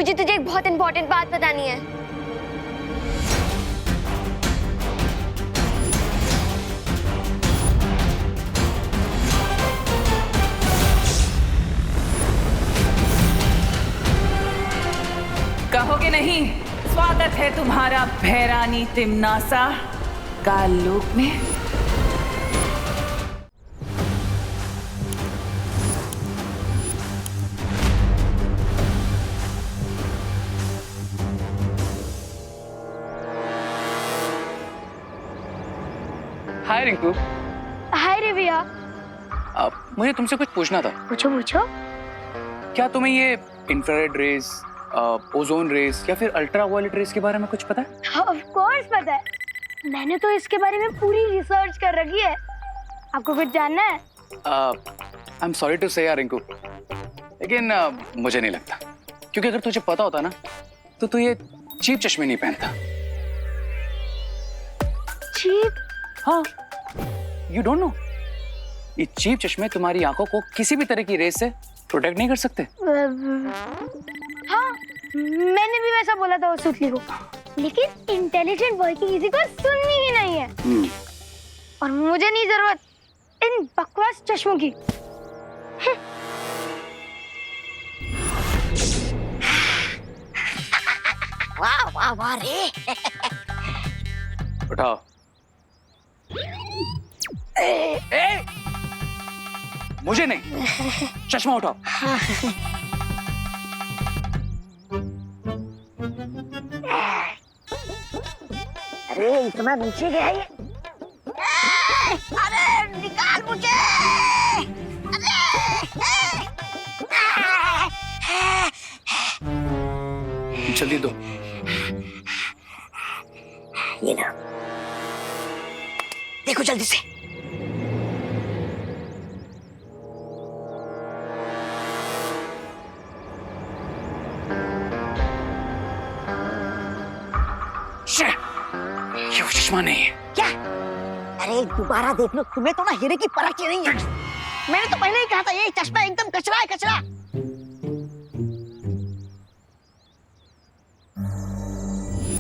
मुझे तुझे एक बहुत इंपॉर्टेंट बात बतानी है। कहोगे नहीं? स्वागत है तुम्हारा भैरानी तिमनासा काल लोक में। हाय रिंकू। हाय रे भैया। मुझे तुमसे कुछ पूछना था। पूछो पूछो। क्या तुम्हें ये इंफ्रारेड रेज, ओजोन रेज या फिर अल्ट्रा वायलेट रेज के बारे में कुछ पता है? ऑफ कोर्स पता है, मैंने तो इसके बारे में पूरी रिसर्च कर रखी है। आपको कुछ जानना है? आई एम सॉरी टू से यार रिंकू, लेकिन मुझे नहीं लगता, क्योंकि अगर तुझे पता होता ना तो तू ये चीप चश्मे नहीं पहनता। चीप? हाँ, यू डोंट नो, ये चीप चश्मे तुम्हारी आंखों को किसी भी तरह की रेज से प्रोटेक्ट नहीं कर सकते। हाँ, मैंने भी वैसा बोला था उस सुतली को, लेकिन इंटेलिजेंट बॉय की किसी को सुननी ही नहीं है। और मुझे नहीं जरूरत इन बकवास चश्मों की। वाह वाह वाह रे। उठाओ। ए! मुझे नहीं, चश्मा उठाओ। अरे इतना नीचे गया ये। अरे निकाल मुझे। जल्दी दो। ये ना, देखो जल्दी से। ये वो चश्मा नहीं है। क्या? अरे दोबारा देख लो, तुम्हें तो ना हीरे की परख ही नहीं है। मैंने तो पहले ही कहा था ये चश्मा एकदम कचरा है, कचरा।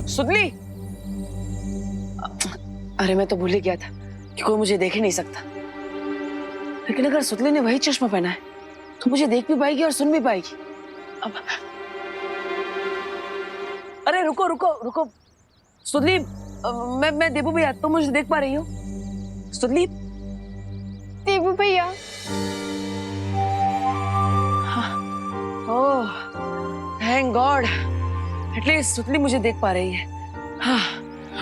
सुतली, अरे मैं तो भूल ही गया था कि कोई मुझे देख ही नहीं सकता। लेकिन अगर सुतली ने वही चश्मा पहना है तो मुझे देख भी पाएगी और सुन भी पाएगी। अब अरे रुको रुको रुको सुतली, मैं देबू भैया, तुम मुझे देख पा रही हो? सुतली। देबू भैया। ओह थैंक गॉड, एटलीस्ट सुतली मुझे देख पा रही है। हाँ,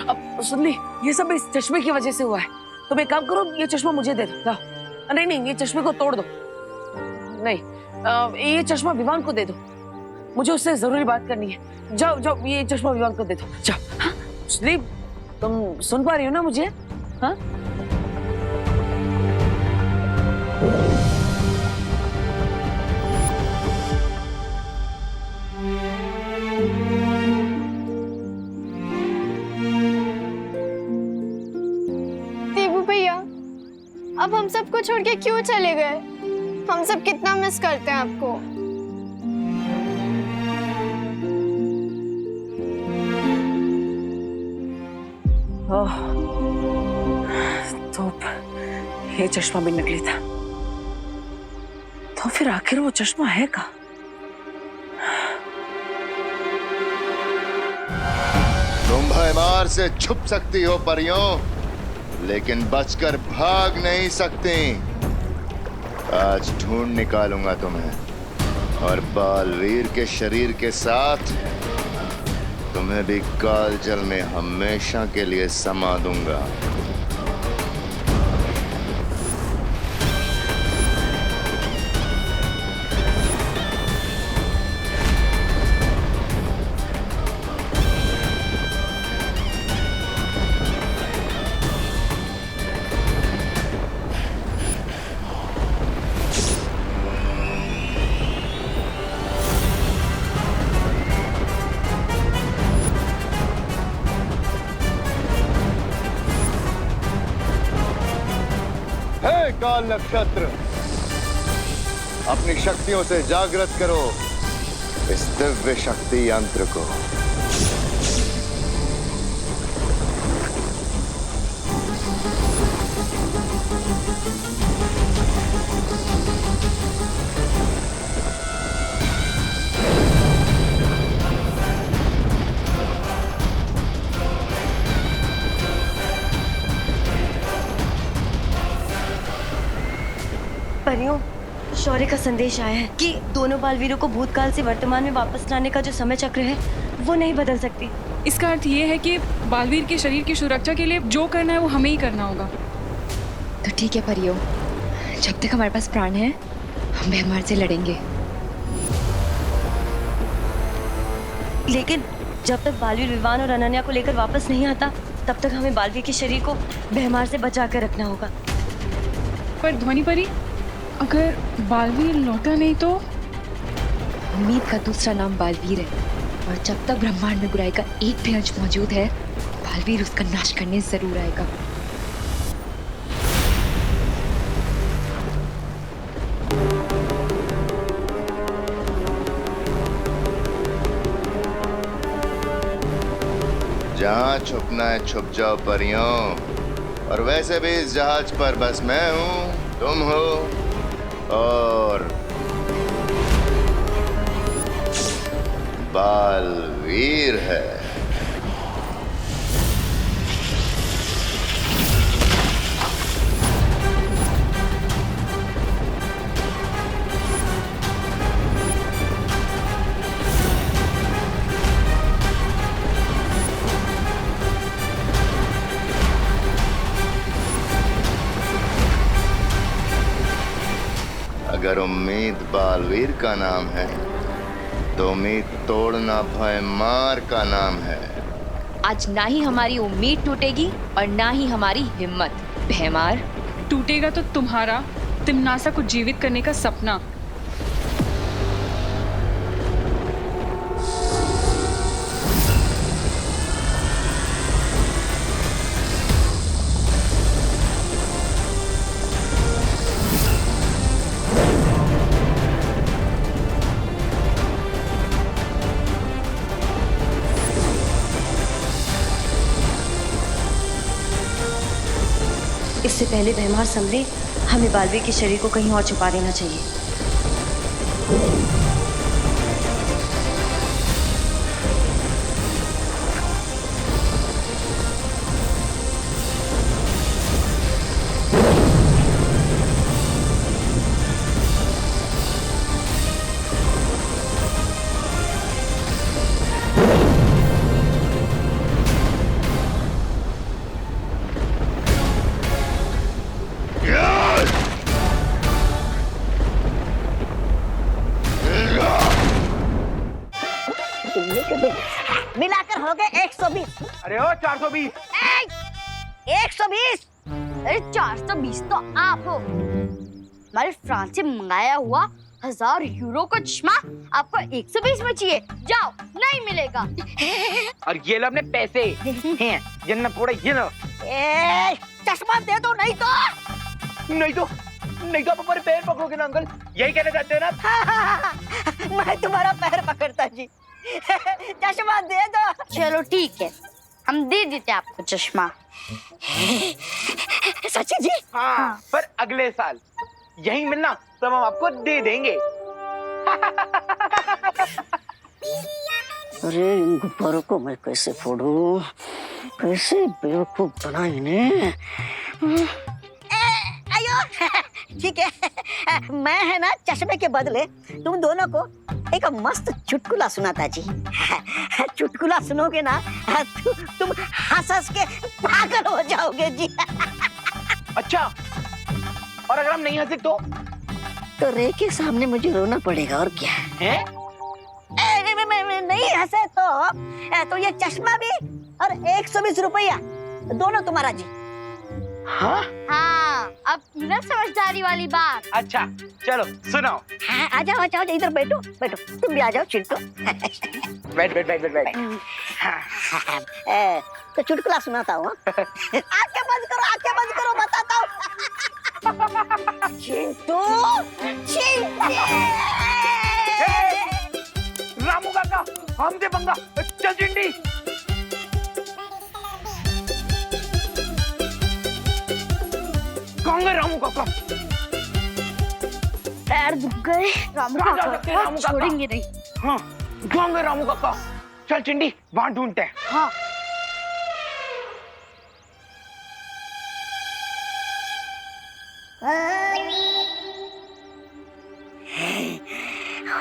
अब सुतली, ये सब इस चश्मे की वजह से हुआ है। तुम एक काम करो, ये चश्मा मुझे दे दो। जाओ। नहीं नहीं, ये चश्मे को तोड़ दो। नहीं, ये चश्मा विवान को दे दो, मुझे उससे जरूरी बात करनी है। जाओ जाओ, ये चश्मा विवान को दे दो। जाओ। हाँ सुतली, तुम सुन पा रही हो ना मुझे? हाँ देबू भैया, अब हम सबको छोड़ के क्यों चले गए? हम सब कितना मिस करते हैं आपको। ओह, तो ये चश्मा भी नकली था। तो फिर आखिर वो चश्मा है कहाँ? तुम भयमार से छुप सकती हो परियों, लेकिन बचकर भाग नहीं सकती। आज ढूंढ निकालूंगा तुम्हें और बालवीर के शरीर के साथ तुम्हें भी काल जल में हमेशा के लिए समा दूंगा। काल नक्षत्र, अपनी शक्तियों से जागृत करो। इस दिव्य शक्ति यंत्र को। परियों, शौर्य का संदेश आया है कि दोनों बालवीरों को भूतकाल से वर्तमान में वापस लाने का जो समय चक्र है वो नहीं बदल सकती। इसका अर्थ ये है कि बालवीर के शरीर की सुरक्षा के लिए जो करना है वो हमें ही करना होगा। तो ठीक है परियों, जब तक हमारे पास प्राण है हम बेहमार से लड़ेंगे। लेकिन जब तक बालवीर विवान और अनन्या को लेकर वापस नहीं आता तब तक हमें बालवीर के शरीर को बेहमार से बचा कर रखना होगा। पर ध्वनि परी, अगर बालवीर लौटा नहीं तो? उम्मीद का दूसरा नाम बालवीर है, और जब तक ब्रह्मांड में बुराई का एक भी अंश मौजूद है बालवीर उसका नाश करने जरूर आएगा। जहां छुपना है छुप जाओ परियों, और वैसे भी इस जहाज पर बस मैं हूं, तुम हो और बालवीर है। अगर उम्मीद बालवीर का नाम है तो उम्मीद तोड़ना भयमार का नाम है। आज ना ही हमारी उम्मीद टूटेगी और ना ही हमारी हिम्मत। भयमार, टूटेगा तो तुम्हारा तिम्नासा को जीवित करने का सपना। इससे पहले भयमार संभले हमें बालवीर के शरीर को कहीं और छुपा देना चाहिए। मिलाकर हो गए 120। अरे ओ 420। 120? अरे 420 तो आप हो। हमारे फ्रांस से मंगाया हुआ 1000 यूरो का चश्मा आपको 120 में चाहिए? जाओ, नहीं मिलेगा। और ये लो अपने पैसे। ये ना पूरा ये ना। चश्मा दे दो, नहीं तो आप हमारे पैर पकड़ोगे ना अंकल, यही कहना चाहते हैं ना? मैं तुम्हारा पैर पकड़ता जी। चश्मा दे दो। चलो ठीक है, हम दे देते आपको चश्मा। सच्ची जी? हाँ, पर अगले साल यही मिलना तो हम आपको दे देंगे। अरे इन गुब्बारों को मैं कैसे फोड़ूं? कैसे बेवकूफ बना इन्हें? आयो, ठीक है, मैं है ना चश्मे के बदले तुम दोनों को एक मस्त चुटकुला सुनाता जी। चुटकुला सुनोगे ना तुम हंस के पागल हो जाओगे जी। अच्छा, और अगर हम नहीं हंसे तो रे के सामने मुझे रोना पड़ेगा, और क्या है? नहीं हंसे तो ये चश्मा भी और 120 रुपया दोनों तुम्हारा जी। हाँ? हाँ, अब ना समझदारी वाली बात। अच्छा, चलो सुनाओ। हाँ, आ जाओ इधर बैठो, तुम भी आ जाओ चिंटू। बैठ। तो चुटकुला सुनाता हूँ। आंखें बंद करो, बताता हूँ। चिंटू, हमसे पंगा। चल चिंटी। कहाँ गए रामू काका? पैर दुख गए। रामू कहाँ जा काका सकते हैं रामू काका? छोड़ेंगे नहीं। हाँ, कहाँ गए रामू काका? चल चिंटी, वहां ढूंढते हैं। हाँ।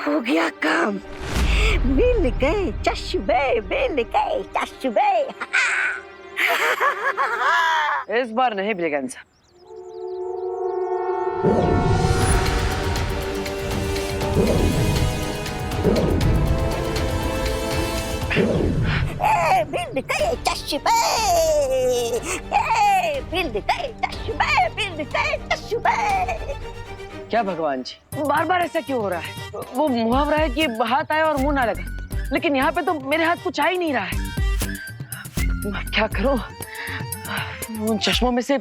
हो गया काम, मिल गए चश्मे, मिल गए चश्मे। इस बार नहीं मिलेगा इंसान। मिल गए चश्मे, मिल गए चश्मे, मिल गए चश्मे। क्या भगवान जी, बार बार ऐसा क्यों हो रहा है? वो मुहावरा है कि हाथ आया और मुंह ना लगा, लेकिन यहाँ पे तो मेरे हाथ कुछ आ ही नहीं रहा है। अब क्या करूं? उन चश्मों में से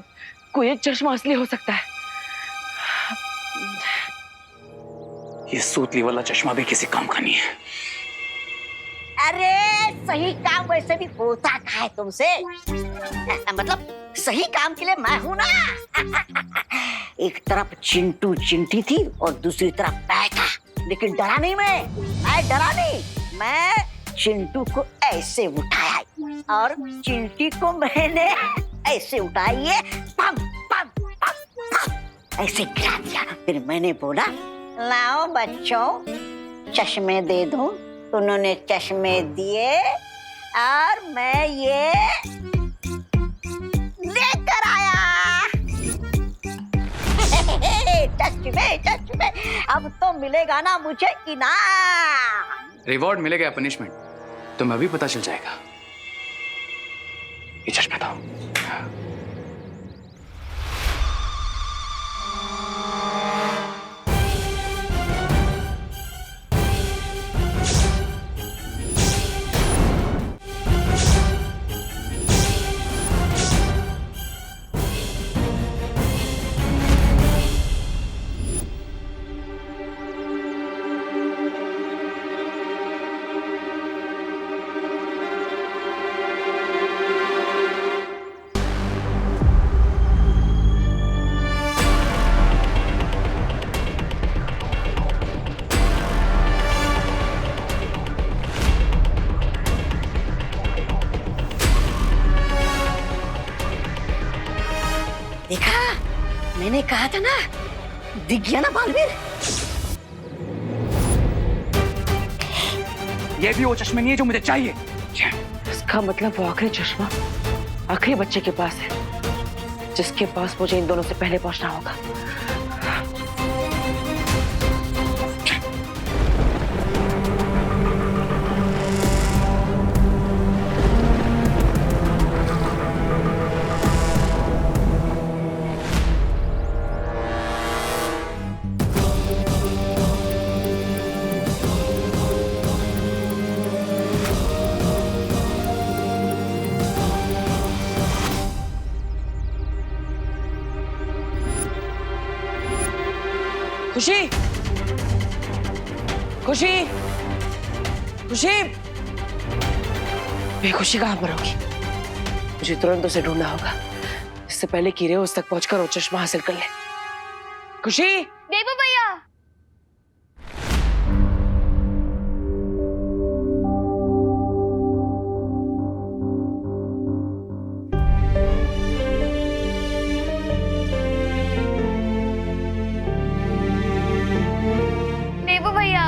कोई एक चश्मा असली हो सकता है। ये सूतली वाला चश्मा भी किसी काम का नहीं है। अरे सही काम वैसे भी होता है तुमसे, मतलब सही काम के लिए मैं हूं ना। एक तरफ चिंटू चिंटी थी और दूसरी तरफ मैं था, लेकिन डरा नहीं मैं डरा नहीं। मैं चिंटू को ऐसे उठाया और चिंटी को मैंने ऐसे उठाई, पम पम पम पम ऐसे गिरा दिया। फिर मैंने बोला, लाओ बच्चों चश्मे दे दूं। उन्होंने चश्मे दिए और मैं ये लेकर आया। चश्मे चश्मे, अब तो मिलेगा ना मुझे इनाम। रिवॉर्ड मिलेगा या पनिशमेंट तुम्हें अभी पता चल जाएगा। ये चश्मा था। देखा, मैंने कहा था ना, दिख गया ना बालवीर। ये भी वो चश्मे नहीं है जो मुझे चाहिए। इसका मतलब वो आखिरी चश्मा आखिरी बच्चे के पास है, जिसके पास मुझे इन दोनों से पहले पहुंचना होगा। खुशी, खुशी, खुशी, बेखुशी कहाँ पर होगी? मुझे तुरंत उसे ढूंढना होगा, इससे पहले कि रे उस तक पहुंचकर वो चश्मा हासिल कर ले। खुशी, देवू भैया। देवू भैया।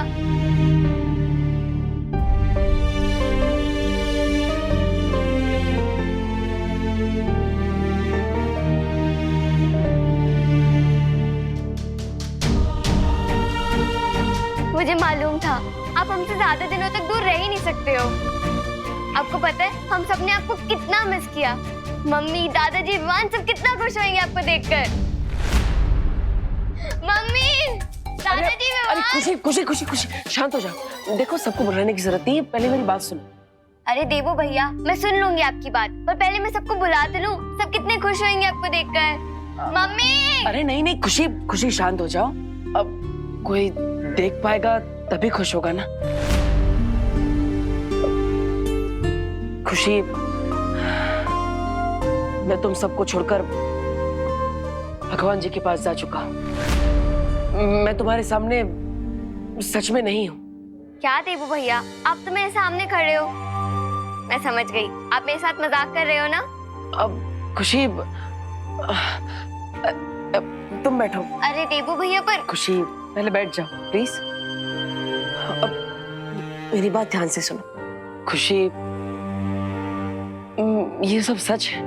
मुझे मालूम था आप हमसे ज्यादा दिनों तक दूर रह ही नहीं सकते हो। आपको पता है हम सबने आपको कितना मिस किया। मम्मी, दादाजी, विवान सब कितना खुश होंगे आपको देखकर। मम्मी, दादाजी, अरे विवान। खुशी, खुशी, खुशी, खुशी, शांत हो जाओ। देखो, सबको बुलाने की जरूरत नहीं है, पहले मेरी बात सुनो। अरे देवो भैया, मैं सुन लूंगी आपकी बात, पर पहले मैं सबको बुला तो लूं। सब कितने खुश होंगे आपको देखकर। मम्मी। अरे नहीं नहीं खुशी, खुशी शांत हो जाओ। अब कोई देख पाएगा तभी खुश होगा ना। खुशी, मैं तुम सबको छोड़कर भगवान जी के पास जा चुका हूँ। मैं तुम्हारे सामने सच में नहीं हूँ। क्या देबू भैया, आप तो मेरे सामने खड़े हो। मैं समझ गई, आप मेरे साथ मजाक कर रहे हो ना। अब खुशी, तुम बैठो। अरे देबू भैया पर खुशी पहले बैठ जाओ प्लीज। अब मेरी बात ध्यान से सुनो। खुशी, ये सब सच है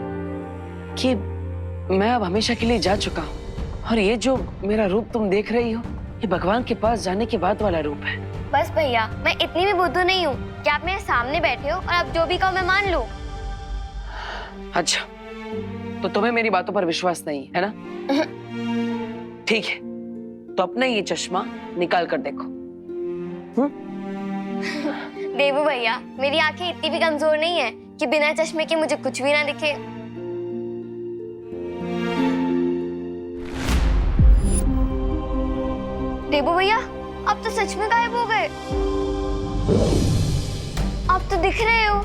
कि मैं अब हमेशा के लिए जा चुका हूँ, और ये जो मेरा रूप तुम देख रही हो, ये भगवान के पास जाने के बाद वाला रूप है। बस भैया, मैं इतनी भी बुद्धू नहीं हूँ कि आप मेरे सामने बैठे हो और आप जो भी कहो मैं मान लूं। अच्छा, तो तुम्हें मेरी बातों पर विश्वास नहीं है ना? ठीक है, तो अपना ये चश्मा निकाल कर देखो। देबू भैया, मेरी आंखें इतनी भी कमजोर नहीं है कि बिना चश्मे के मुझे कुछ भी ना दिखे। देबू भैया, आप तो सच में गायब हो गए। आप तो दिख रहे हो।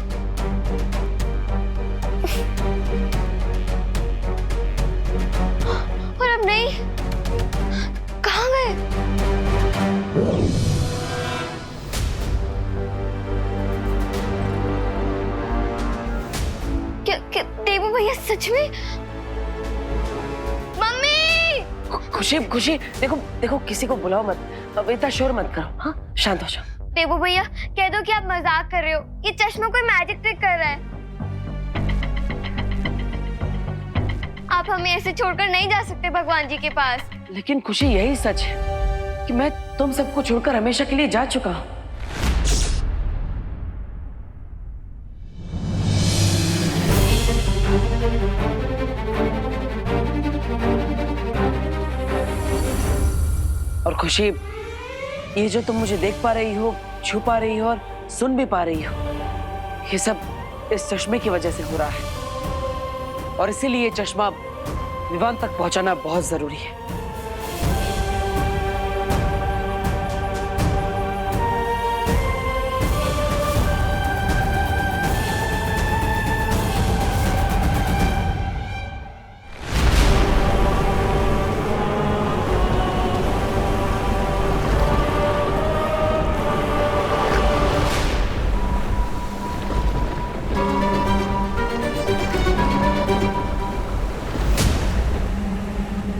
और अब नहीं, कहाँ गए? क्या देबू भैया सच में? मम्मी! खुशी खुशी, देखो देखो, किसी को बुलाओ मत, अब इतना शोर मत करो। हाँ, शांत हो जाओ। देबू भैया, कह दो कि आप मजाक कर रहे हो। ये चश्मा कोई मैजिक ट्रिक कर रहा है। आप हमें ऐसे छोड़कर नहीं जा सकते भगवान जी के पास। लेकिन खुशी, यही सच है कि मैं तुम सबको छोड़कर हमेशा के लिए जा चुका हूँ। और खुशी, ये जो तुम मुझे देख पा रही हो, छू पा रही हो और सुन भी पा रही हो, ये सब इस चश्मे की वजह से हो रहा है, और इसीलिए ये चश्मा विवान तक पहुंचाना बहुत जरूरी है।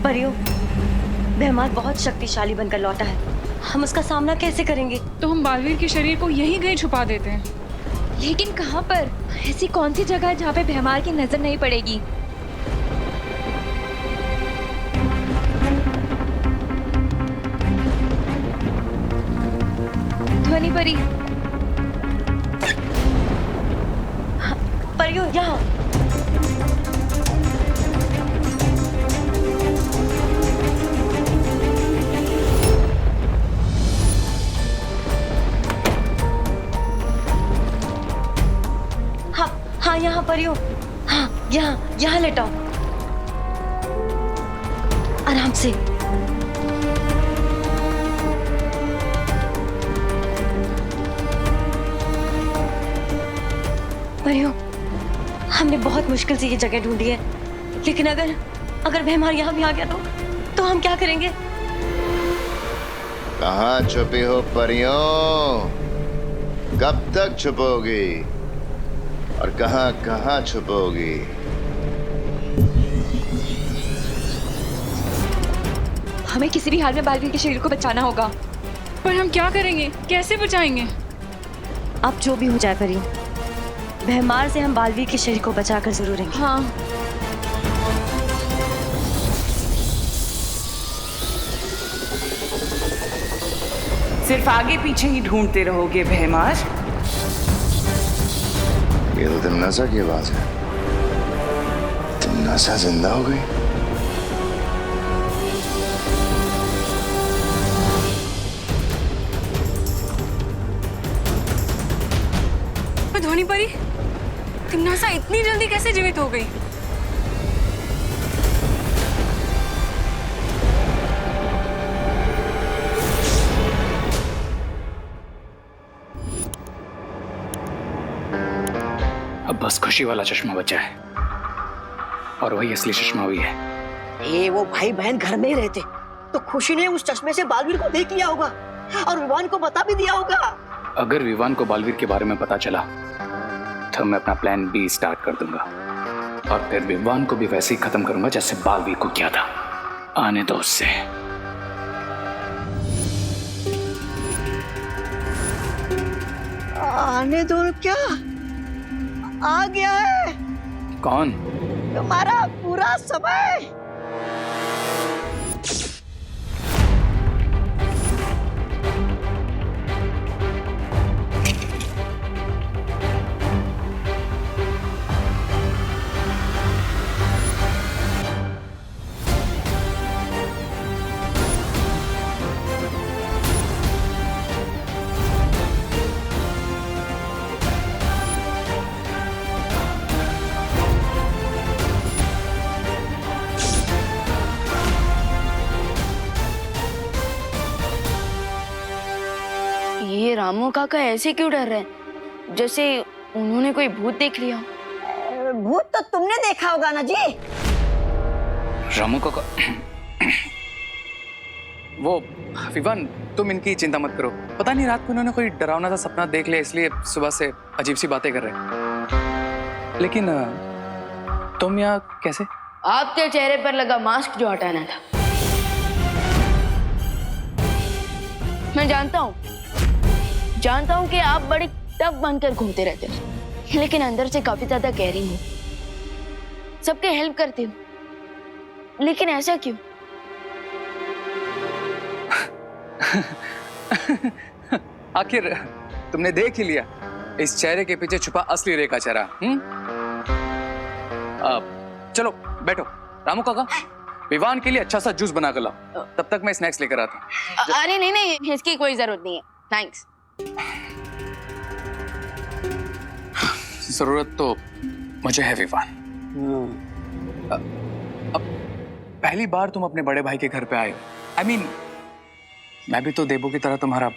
परियों, बेहमार बहुत शक्तिशाली बनकर लौटा है। हम उसका सामना कैसे करेंगे? तो हम बालवीर के शरीर को यहीं कहीं छुपा देते हैं। लेकिन कहाँ पर? ऐसी कौन सी जगह है जहाँ पे भैमार की नजर नहीं पड़ेगी? ध्वनि परी। परियों, यहाँ। हाँ, यहाँ परियों। हाँ, यहाँ यहाँ लेटाओ, आराम से। परियों, हमने बहुत मुश्किल से ये जगह ढूंढी है, लेकिन अगर भैमार यहाँ भी आ गया तो हम क्या करेंगे? कहाँ छुपी हो परियों? कब तक छुपोगी और कहाँ कहाँ छुपोगी? हमें किसी भी हाल में बालवीर के शरीर को बचाना होगा। पर हम क्या करेंगे? कैसे बचाएंगे? अब जो भी हो जाए परियों, भैमार से हम बालवीर के शरीर को बचाकर जरूर रहेंगे। हाँ। सिर्फ आगे पीछे ही ढूंढते रहोगे भैमार? ये तो तिमनासा की आवाज है। तिमनासा जिंदा हो गई? ध्वनि परी, तिमनासा इतनी जल्दी कैसे जीवित हो गई? अब अब बस खुशी वाला चश्मा बचा है, और वही असली चश्मा भी है। ये वो भाई बहन घर में ही रहते तो खुशी ने उस चश्मे से बालवीर को देख लिया होगा और विवान को बता भी दिया होगा। अगर विवान को बालवीर के बारे में पता चला तो मैं अपना प्लान बी स्टार्ट कर दूंगा, और फिर विवान को भी वैसे ही खत्म करूंगा जैसे बालवीर को किया था। आने दो उससे। आने दो क्या? आ गया है कौन? तुम्हारा पूरा समय। ये रामू काका ऐसे क्यों डर रहे हैं, जैसे उन्होंने कोई भूत देख लिया हो? भूत तो तुमने देखा होगा ना जी। रामू का वो विवान, तुम इनकी चिंता मत करो। पता नहीं रात को इन्होंने कोई डरावना सा सपना देख लिया, इसलिए सुबह से अजीब सी बातें कर रहे हैं। लेकिन तुम यहाँ कैसे? आपके चेहरे पर लगा मास्क जो हटाना था। मैं जानता हूँ कि आप बड़ी टफ बनकर घूमते रहते हो, लेकिन अंदर से काफी ज्यादा केयरिंग हो, सबके हेल्प करती हूँ, लेकिन ऐसा क्यों? आखिर तुमने देख ही लिया इस चेहरे के पीछे छुपा असली रेखा चेहरा। चलो बैठो। रामू काका, विवान के लिए अच्छा सा जूस बना कर लाओ, तब तक मैं स्नैक्स लेकर आता हूँ। अरे नहीं, इसकी कोई जरूरत नहीं है, थैंक्स। जरूरत तो मुझे है विवान। अब पहली बार तुम अपने बड़े भाई के घर पे आए। I mean, मैं भी तो देबू की तरह तुम्हारा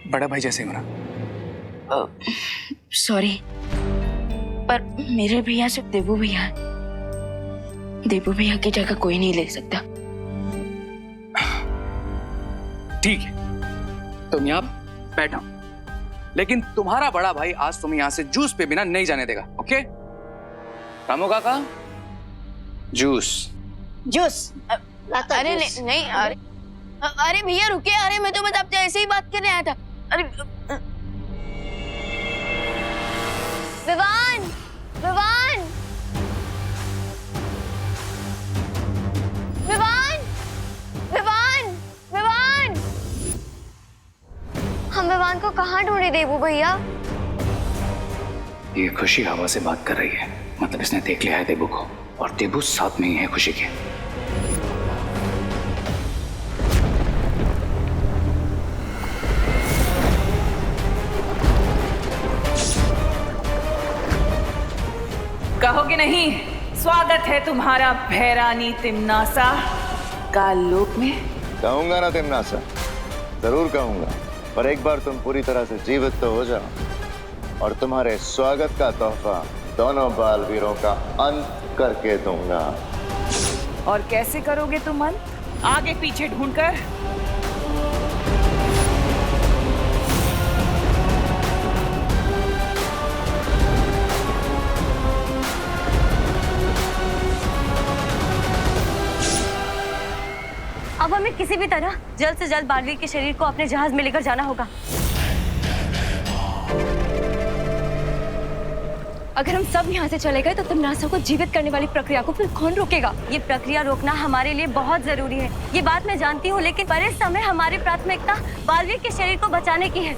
बड़ा भाई जैसे हूं ना। सॉरी, पर मेरे भैया सिर्फ देबू भैया है। देबू भैया की जगह कोई नहीं ले सकता। ठीक है, तुम यहाँ बैठो, लेकिन तुम्हारा बड़ा भाई आज तुम्हें यहाँ से जूस पे बिना नहीं जाने देगा। ओके रामू काका, जूस। अरे नहीं, अरे भैया रुकिए। अरे मैं तो बस आपसे ऐसे ही बात करने आया था। अरे विवान, विवान, विवान, विवान, विवान। हम विवान को कहाँ ढूंढे देबू भैया? ये खुशी हवा से बात कर रही है, मतलब इसने देख लिया है देबू को, और देबू साथ में ही है खुशी के। कहोगे नहीं, स्वागत है तुम्हारा भैरानी तिम्नासा काल लोक में। कहूंगा ना तिम्नासा, जरूर कहूंगा, पर एक बार तुम पूरी तरह से जीवित तो हो जाओ और तुम्हारे स्वागत का तोहफा दोनों बालवीरों का अंत करके दूंगा। और कैसे करोगे तुम अंत? आगे पीछे ढूंढकर? अब हमें किसी भी तरह जल्द से जल्द बालवीर के शरीर को अपने जहाज में लेकर जाना होगा। अगर हम सब यहाँ से चले गए तो तिम्नासा को जीवित करने वाली प्रक्रिया को फिर कौन रोकेगा? ये प्रक्रिया रोकना हमारे लिए बहुत जरूरी है, ये बात मैं जानती हूँ, लेकिन पर इस समय हमारी प्राथमिकता बालवीर के शरीर को बचाने की है।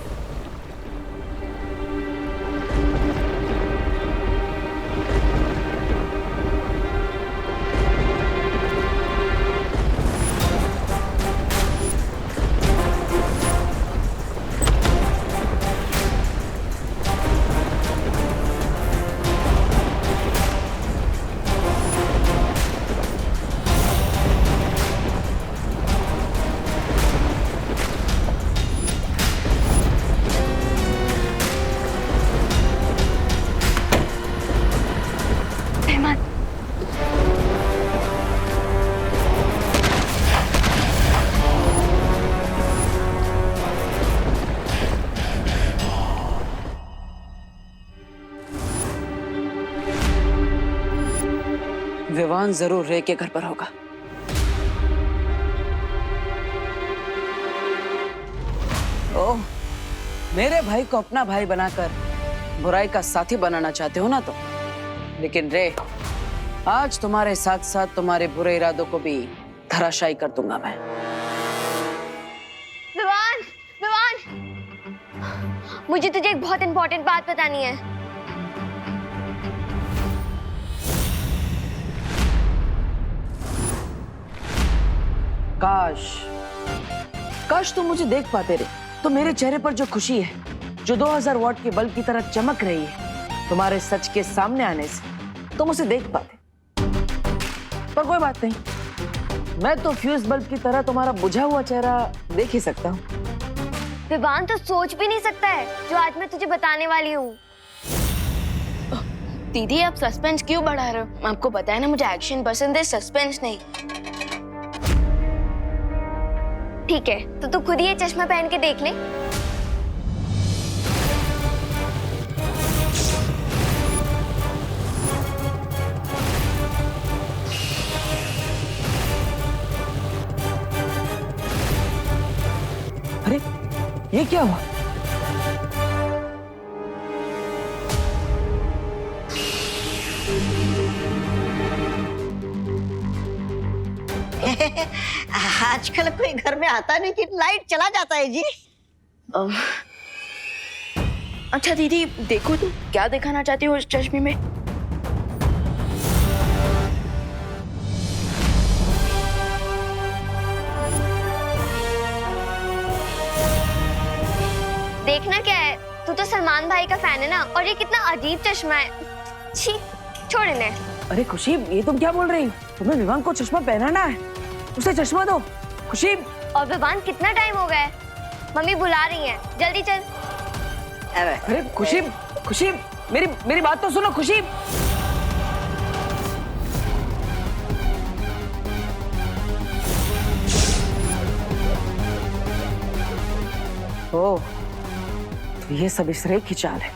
विवान जरूर रे के घर पर होगा। ओह, मेरे भाई को अपना भाई बनाकर बुराई का साथी बनाना चाहते हो ना तो, लेकिन रे आज तुम्हारे साथ साथ तुम्हारे बुरे इरादों को भी धराशायी कर दूंगा मैं। विवान, विवान, मुझे तुझे एक बहुत इंपॉर्टेंट बात बतानी है। काश तुम मुझे देख पाते रे, तो मेरे चेहरे पर जो खुशी है, जो 2000 वॉट के बल्ब की तरह चमक रही है तुम्हारे सच के सामने आने से, तुम उसे देख पाते। पर कोई बात नहीं, मैं तो फ्यूज बल्ब की तरह तुम्हारा बुझा हुआ चेहरा देख ही सकता हूँ। विवान तो सोच भी नहीं सकता है जो आज मैं तुझे बताने वाली हूँ। दीदी आप सस्पेंस क्यों बढ़ा रहे हो? आपको पता है ना मुझे एक्शन पसंद है, सस्पेंस नहीं। ठीक है, तो तू खुद ही ये चश्मा पहन के देख ले। अरे ये क्या हुआ? आजकल कोई घर में आता नहीं कि लाइट चला जाता है जी। अच्छा दीदी देखो तुम क्या दिखाना चाहती हो इस चश्मे में? देखना क्या है, तू तो सलमान भाई का फैन है ना, और ये कितना अजीब चश्मा है। छी, छोड़ इन्हें। अरे खुशी, ये तुम क्या बोल रही हो? तुम्हें विवान को चश्मा पहनाना है, उसे चश्मा दो। खुशी। और विवान कितना टाइम हो गया है? मम्मी बुला रही हैं, जल्दी चल। अरे खुशी, खुशी मेरी बात तो सुनो खुशी। ओह, तो ये सब इस रे की चाल है।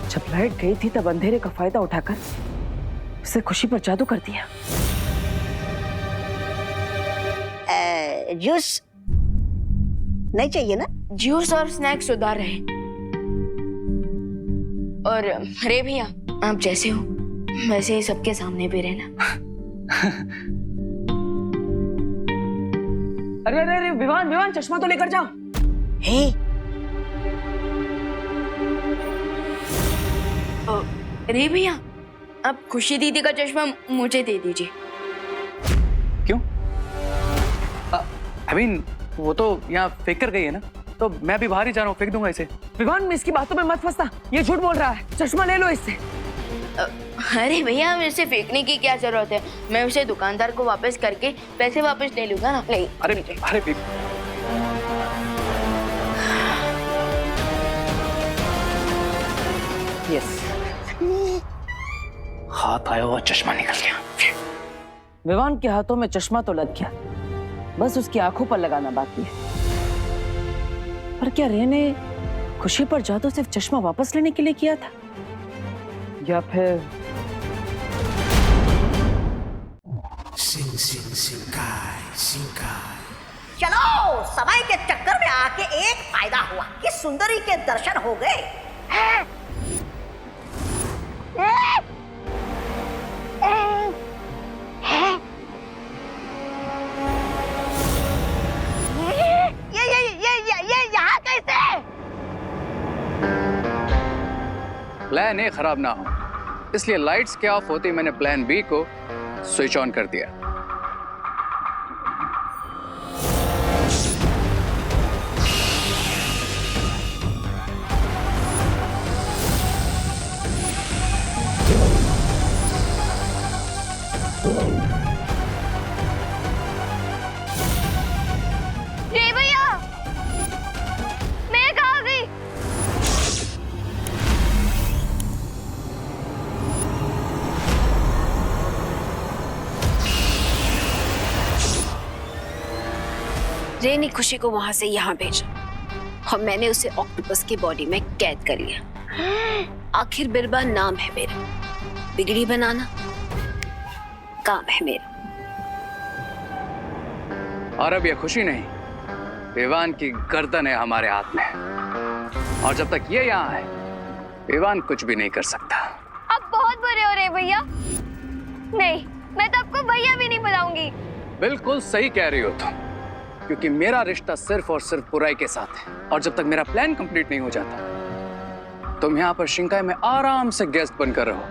जब लाइट गई थी तब अंधेरे का फायदा उठाकर उसे खुशी पर जादू कर दिया। जूस नहीं चाहिए ना? जूस और स्नैक्स उधार रहे। और रे भैया आप जैसे हो वैसे ही सबके सामने भी रहना। अरे अरे अरे विवान चश्मा तो लेकर जाओ। हे रे भैया आप खुशी दीदी का चश्मा मुझे दे दीजिए। क्यों? I mean, वो तो यहाँ फेंक कर गई है ना, तो मैं भी बाहर ही जा रहा हूँ, फेंक दूंगा इसे। विवान में इसकी बातों में मत फंसना, ये झूठ बोल रहा है। चश्मा ले लो इससे। अरे भैया इसे फेंकने की क्या जरूरत है? मैं उसे दुकानदार को वापस करके पैसे वापस ले लूंगा ना। नहीं अरे यस, हाथ आया हुआ चश्मा निकल गया। विवान के हाथों में चश्मा तो लग गया, बस उसकी आंखों पर लगाना बाकी है। पर क्या रे ने खुशी पर जादू सिर्फ चश्मा वापस लेने के लिए किया था, या फिर चलो, समय के चक्कर में आके एक फायदा हुआ कि सुंदरी के दर्शन हो गए। ये यहाँ कैसे? प्लान ए खराब ना हो, इसलिए लाइट्स के ऑफ होते ही मैंने प्लान बी को स्विच ऑन कर दिया। रे भैया, मैं कहाँ गई? रे ने खुशी को वहां से यहाँ भेजा और मैंने उसे ऑक्टोपस की बॉडी में कैद कर लिया। आखिर बिरबा नाम है मेरा, बिगड़ी बनाना काम है मेरा। और अब ये खुशी नहीं, विवान की गर्दन है हमारे हाथ में, और जब तक ये यहाँ है विवान कुछ भी नहीं कर सकता। आप बहुत बुरे हो रहे हैं भैया। नहीं, मैं तो आपको भैया भी नहीं बुलाऊंगी। बिल्कुल सही कह रही हो तुम, क्योंकि मेरा रिश्ता सिर्फ और सिर्फ बुराई के साथ है, और जब तक मेरा प्लान कंप्लीट नहीं हो जाता तुम यहाँ पर शिंकाई में आराम से गेस्ट बनकर रहो।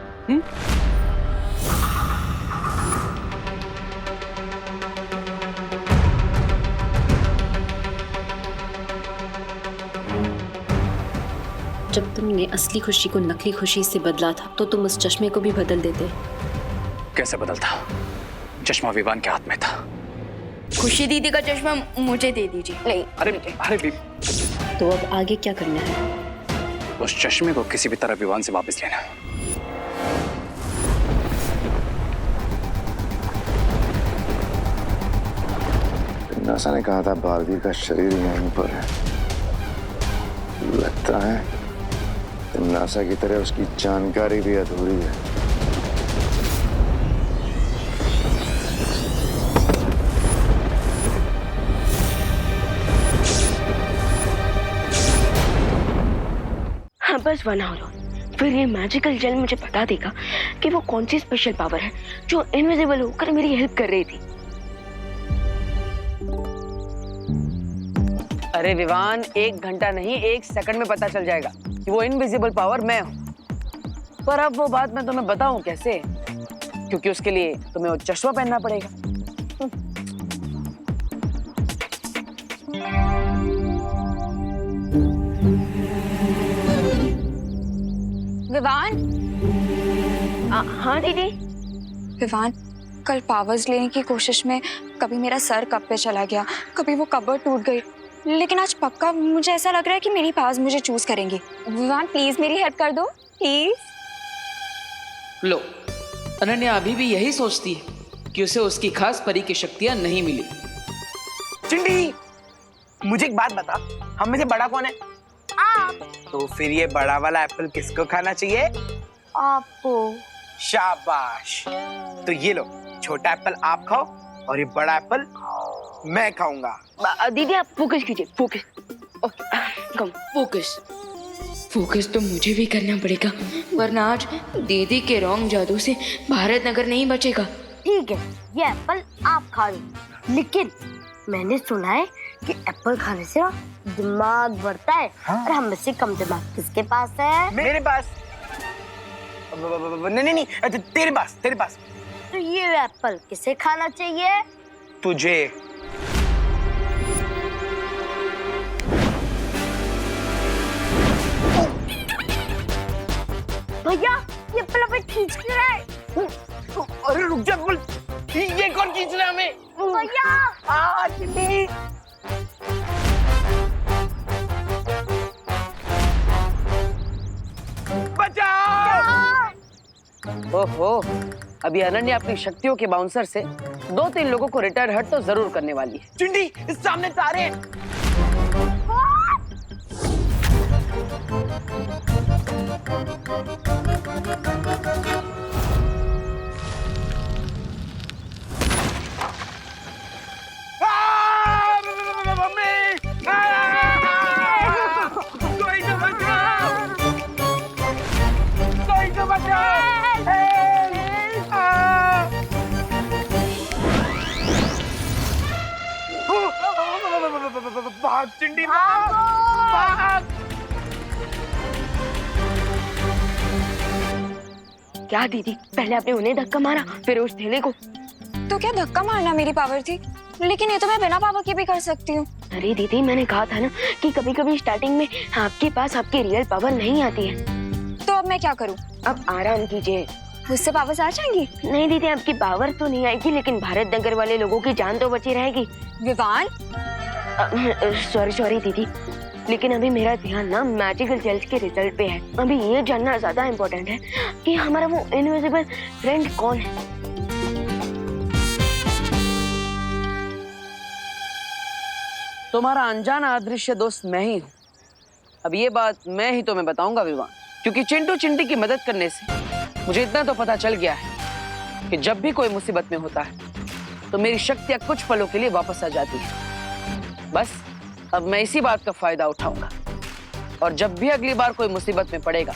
जब तुमने असली खुशी को नकली खुशी से बदला था तो तुम उस चश्मे को भी बदल देते। कैसे बदलता? चश्मा विवान के हाथ में था। खुशी दीदी का चश्मा मुझे दे दीजिए। नहीं, अरे तो अब आगे क्या करना है? उस चश्मे को किसी भी तरह विवान से वापस लेना। नासा ने कहा था बालवीर का शरीर यहीं पर है। लगता है नासा की तरह उसकी जानकारी भी अधूरी है। हाँ, बस 1 आवर और फिर ये मैजिकल जेल मुझे बता देगा कि वो कौन सी स्पेशल पावर है जो इनविजिबल होकर मेरी हेल्प कर रही थी। अरे विवान, 1 घंटा नहीं 1 सेकंड में पता चल जाएगा कि वो इनविजिबल पावर मैं हूँ। पर अब वो बात मैं तुम्हें बताऊं कैसे, क्योंकि उसके लिए तुम्हें वो चश्मा पहनना पड़ेगा। विवान। हाँ दीदी। विवान, कल पावर्स लेने की कोशिश में कभी मेरा सर कप पे चला गया, कभी वो कबर्ड टूट गई, लेकिन आज पक्का मुझे ऐसा लग रहा है कि मेरी पावर्स मुझे चूज करेंगी। विवान प्लीज मेरी हेल्प कर दो प्लीज। लो, अनन्या अभी भी यही सोचती है कि उसे उसकी खास परी की शक्तियां नहीं मिली। चिंटी, मुझे एक बात बता, हम में से बड़ा कौन है? आप। तो फिर ये बड़ा वाला एप्पल किसको खाना चाहिए? आपको। शाबाश। तो ये लो, छोटा एप्पल आप खाओ और ये बड़ा एप्पल मैं खाऊंगा। दीदी आप फोकस कीजिए, फोकस। कम फोकस। फोकस तो मुझे भी करना पड़ेगा, वरना आज दीदी के रॉन्ग जादू से भारत नगर नहीं बचेगा। ठीक है, ये एप्पल आप खा लो, लेकिन मैंने सुना है कि एप्पल खाने से दिमाग बढ़ता है। हाँ? और हम में से कम दिमाग किसके पास है? मेरे पास। नहीं, तेरे पास। तो ये एप्पल किसे खाना चाहिए? तुझे। भैया, ये एप्पल हमें खींच क्यों रहा है? अरे रुक जा, बोल ये कौन खींच रहा है हमें? भैया। चिंटी। ओहो, अभी अनन्या अपनी शक्तियों के बाउंसर से 2-3 लोगों को रिटायर हट तो जरूर करने वाली है। चिंटी, इस सामने तारे हैं। भाग चिंटी, भाग। क्या दीदी, पहले आपने उन्हें धक्का मारा, फिर उस थैले को। तो क्या धक्का मारना मेरी पावर थी? लेकिन ये तो मैं बिना पावर के भी कर सकती हूँ। अरे दीदी, मैंने कहा था ना कि कभी कभी स्टार्टिंग में आपके पास आपकी रियल पावर नहीं आती है। तो अब मैं क्या करूँ? अब आराम कीजिए, उससे पावर्स आ जाएंगी। नहीं दीदी, आपकी पावर तो नहीं आएगी, लेकिन भारत नगर वाले लोगों की जान तो बची रहेगी। विवान, सॉरी दीदी, लेकिन अभी मेरा ध्यान ना मैजिकल जेल्स के रिजल्ट पे है। अभी ये जानना ज्यादा इम्पोर्टेंट है कि हमारा वो इनविजिबल फ्रेंड कौन है। तुम्हारा अनजाना अदृश्य दोस्त मैं ही हूँ। अब ये बात मैं ही तुम्हें बताऊंगा विवान, क्योंकि चिंटू चिंटी की मदद करने से मुझे इतना तो पता चल गया है कि जब भी कोई मुसीबत में होता है तो मेरी शक्तियां कुछ पलों के लिए वापस आ जाती है। बस अब मैं इसी बात का फायदा उठाऊंगा और जब भी अगली बार कोई मुसीबत में पड़ेगा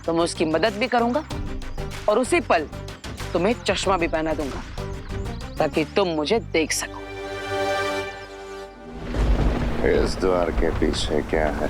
तो मैं उसकी मदद भी करूंगा और उसी पल तुम्हें चश्मा भी पहना दूंगा ताकि तुम मुझे देख सको। इस द्वार के पीछे क्या है?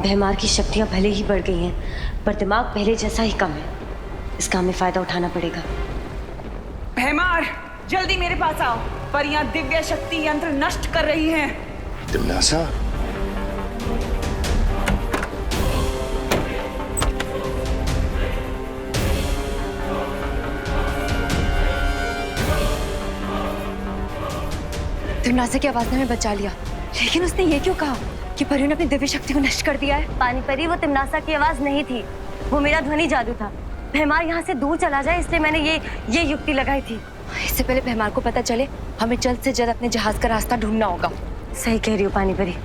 भैमार की शक्तियां भले ही बढ़ गई हैं, पर दिमाग पहले जैसा ही कम है। इसका हमें फायदा उठाना पड़ेगा। भैमार, जल्दी मेरे पास आओ। परियां दिव्य शक्ति यंत्र नष्ट कर रही हैं। तिमनासा, तिमनासा की आवाज ने हमें बचा लिया, लेकिन उसने ये क्यों कहा कि परियों ने अपनी दिव्य शक्ति को नष्ट कर दिया है? पानी परी, वो तिमनासा की आवाज नहीं थी, वो मेरा ध्वनि जादू था। भैमार यहाँ से दूर चला जाए इसलिए मैंने ये युक्ति लगाई थी। इससे पहले भैमार को पता चले हमें जल्द से जल्द अपने जहाज का रास्ता ढूंढना होगा। सही कह रही हो पानी परी।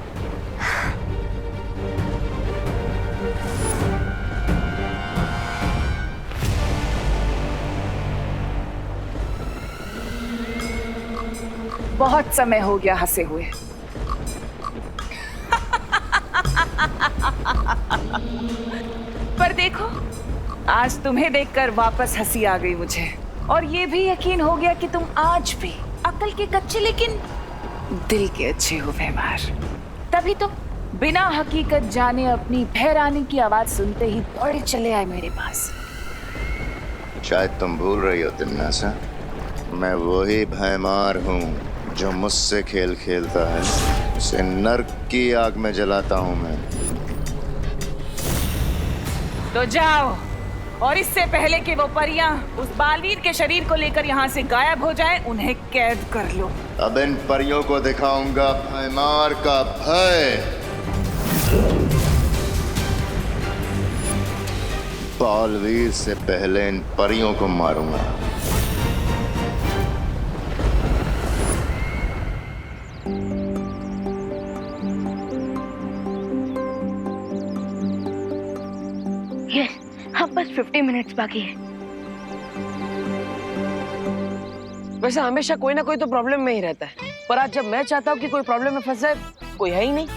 बहुत समय हो गया हंसे हुए। पर देखो, आज तुम्हें देखकर वापस हंसी आ गई मुझे, और ये भी यकीन हो गया कि तुम आज भी अकल के कच्चे लेकिन दिल के अच्छे हो भैमार। तभी तो बिना हकीकत जाने अपनी भैरानी की आवाज सुनते ही दौड़े चले आए मेरे पास। शायद तुम भूल रही हो तिमनासा, मैं वही भैमार हूँ जो मुझसे खेल खेलता है, उसे नर्क की आग में जलाता हूँ मैं। तो जाओ, और इससे पहले कि वो परियां उस बालवीर के शरीर को लेकर यहाँ से गायब हो जाएं, उन्हें कैद कर लो। अब इन परियों को दिखाऊंगा भैमार का भय। बालवीर से पहले इन परियों को मारूंगा। अब बस 50 मिनट्स बाकी है। वैसे हमेशा कोई ना कोई तो प्रॉब्लम में ही रहता है, पर आज जब मैं चाहता हूँ कि कोई प्रॉब्लम में फंस जाए, कोई है ही नहीं।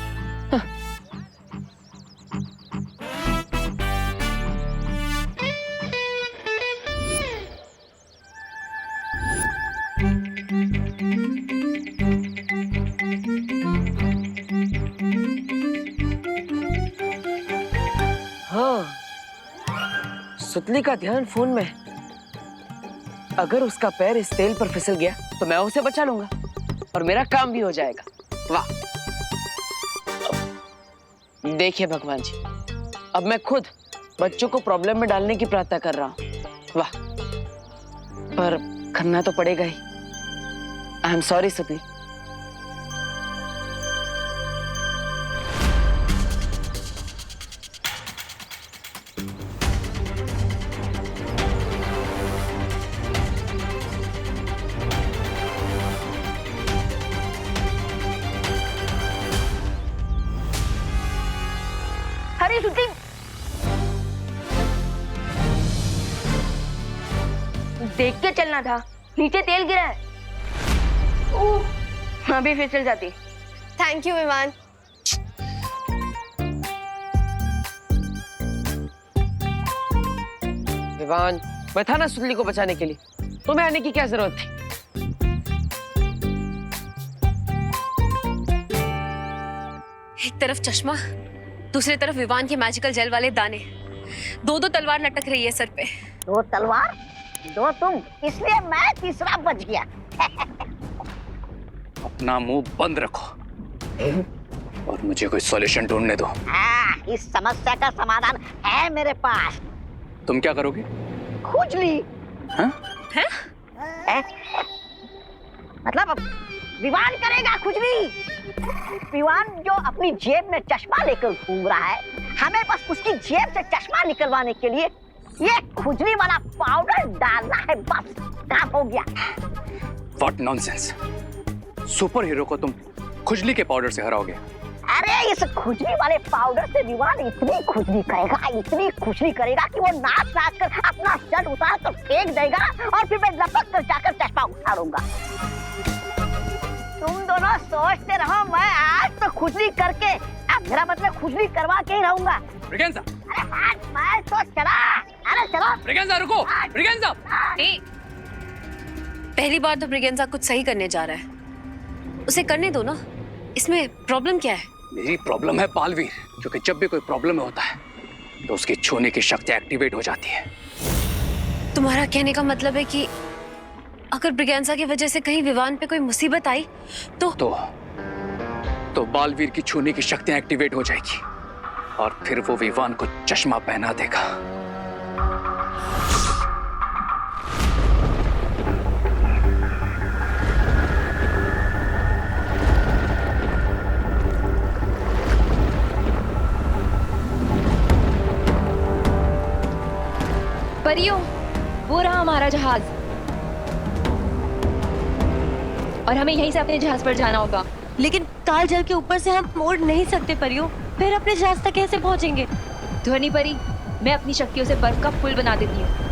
हाँ, सुतली का ध्यान फोन में। अगर उसका पैर इस तेल पर फिसल गया तो मैं उसे बचा लूंगा और मेरा काम भी हो जाएगा। वाह! देखिए भगवान जी, अब मैं खुद बच्चों को प्रॉब्लम में डालने की प्रार्थना कर रहा हूँ। वाह! पर करना तो पड़ेगा ही। आई एम सॉरी सुतली। अरे सुतली, देख के चलना था, नीचे तेल गिरा है। अभी फिसल जाती। थैंक यू विमान। विवान, मैं था ना सुतली को बचाने के लिए, तुम्हें आने की क्या जरूरत थी? एक तरफ चश्मा, दूसरी तरफ विवान के मैजिकल जेल वाले दाने, दो तलवार लटक रही है सर पे। दो तलवार, दो तुम, इसलिए मैं तीसरा बच गया। अपना मुंह बंद रखो और मुझे कोई सॉल्यूशन ढूंढने दो। इस समस्या का समाधान है मेरे पास। तुम क्या करोगे? खुजली। हाँ? हैं? मतलब विवान करेगा खुजली। विवान जो अपनी जेब में चश्मा लेकर घूम रहा है, हमें बस उसकी जेब से चश्मा निकलवाने के लिए ये खुजली वाला पाउडर डालना है, बस काम हो गया। What nonsense! सुपर हीरो को तुम खुजली के पाउडर से हराओगे? अरे इस खुजली वाले पाउडर से विवान इतनी खुजली करेगा कि वो नाच कर अपना शर्ट उतार कर फेंक देगा और फिर मैं लपक कर जाकर चश्मा उतारूंगा। तुम दोनों सोचते रहो, मैं आज तो खुजली करके, अब मेरा मतलब खुजली करवा के ही रहूंगा। ब्रिगेंजा! अरे मैं तो चला। अरे चलो। ब्रिगेंजा रुको! ब्रिगेंजा! पहली बार तो ब्रिगेंजा कुछ सही करने जा रहा है, उसे करने दो ना, इसमें प्रॉब्लम क्या है? मेरी प्रॉब्लम है बालवीर, क्योंकि जब भी कोई प्रॉब्लम होता है तो उसकी छूने की शक्ति एक्टिवेट हो जाती है। तुम्हारा कहने का मतलब है कि अगर ब्रिगेंजा की वजह से कहीं विवान पे कोई मुसीबत आई तो बालवीर की छूने की शक्तियां एक्टिवेट हो जाएगी और फिर वो विवान को चश्मा पहना देगा। परियों, वो रहा हमारा जहाज और हमें यहीं से अपने जहाज पर जाना होगा। लेकिन काल जल के ऊपर से हम उड़ नहीं सकते परियों, फिर अपने जहाज तक कैसे पहुंचेंगे? ध्वनि परी, मैं अपनी शक्तियों से बर्फ का पुल बना देती हूँ।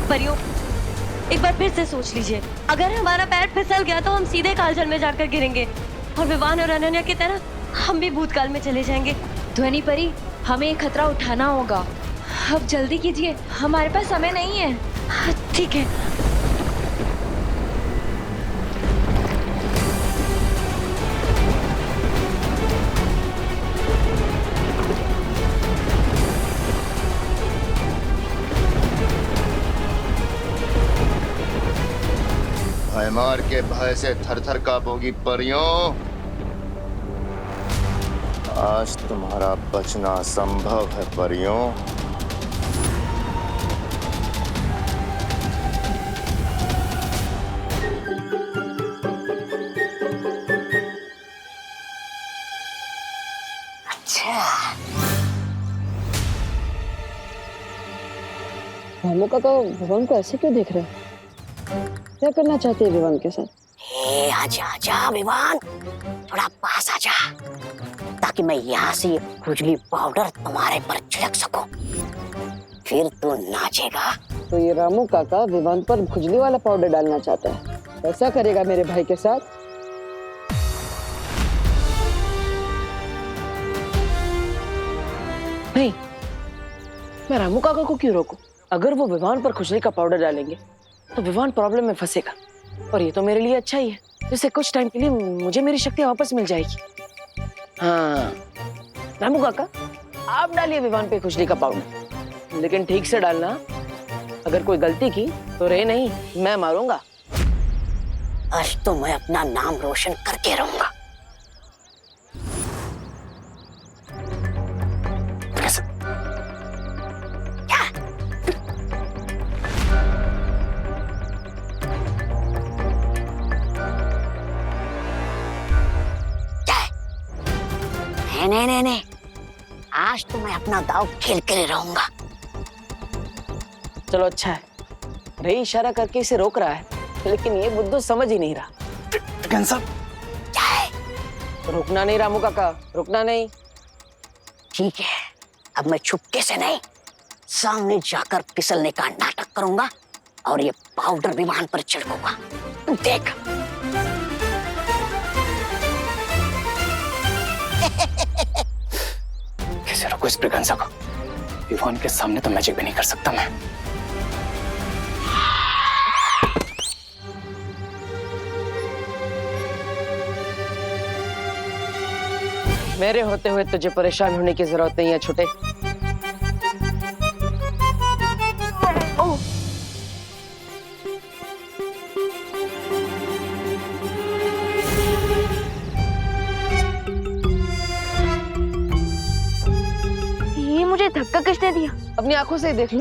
परियों, एक बार फिर से सोच लीजिए, अगर हमारा पैर फिसल गया तो हम सीधे कालजल में जाकर गिरेंगे और विवान और अनन्या की तरह हम भी भूतकाल में चले जाएंगे। ध्वनि परी, हमें ये खतरा उठाना होगा। अब जल्दी कीजिए, हमारे पास समय नहीं है। ठीक है। भयमार के भय से थर-थर कांपोगी परियों, आज तुम्हारा बचना असंभव है परियों। रामू काका विवान को ऐसे क्यों देख रहे हैं? क्या करना चाहते हैं विवान के साथ? ए, आजा आजा विवान, थोड़ा पास आजा, ताकि मैं यहाँ से ये खुजली पाउडर तुम्हारे पर छिड़क सकूं, फिर तू नाचेगा। तो ये रामू काका विवान पर खुजली वाला पाउडर डालना चाहता है, ऐसा करेगा मेरे भाई के साथ? नहीं, मैं रामू काका को क्यों रोकूं? अगर वो विवान पर खुजली का पाउडर डालेंगे तो विवान प्रॉब्लम में फंसेगा, और ये तो मेरे लिए अच्छा ही है, जिससे कुछ टाइम के लिए मुझे मेरी शक्ति वापस मिल जाएगी। हाँ, रामू काका, आप डालिए विवान पे खुजली का पाउडर, लेकिन ठीक से डालना। अगर कोई गलती की तो रे नहीं, मैं मारूंगा। आज तो मैं अपना नाम रोशन करके रहूंगा। नहीं, आज तो मैं अपना दाव खेल कर रहूंगा। चलो अच्छा है, रही इशारा करके इसे रोक रहा है, लेकिन ये बुद्धू समझ ही नहीं रहा। रुकना नहीं रामू काका, रुकना नहीं। ठीक है, अब मैं छुपके से नहीं, सामने जाकर फिसलने का नाटक करूंगा और ये पाउडर विमान पर छिड़कूंगा। देख। कैसे रोको इस ब्रिगेंजा को? विवान के सामने तो मैजिक भी नहीं कर सकता मैं। मेरे होते हुए तुझे परेशान होने की जरूरत नहीं है छोटे। मुझे धक्का किसने दिया? अपनी आंखों से ही देख लो।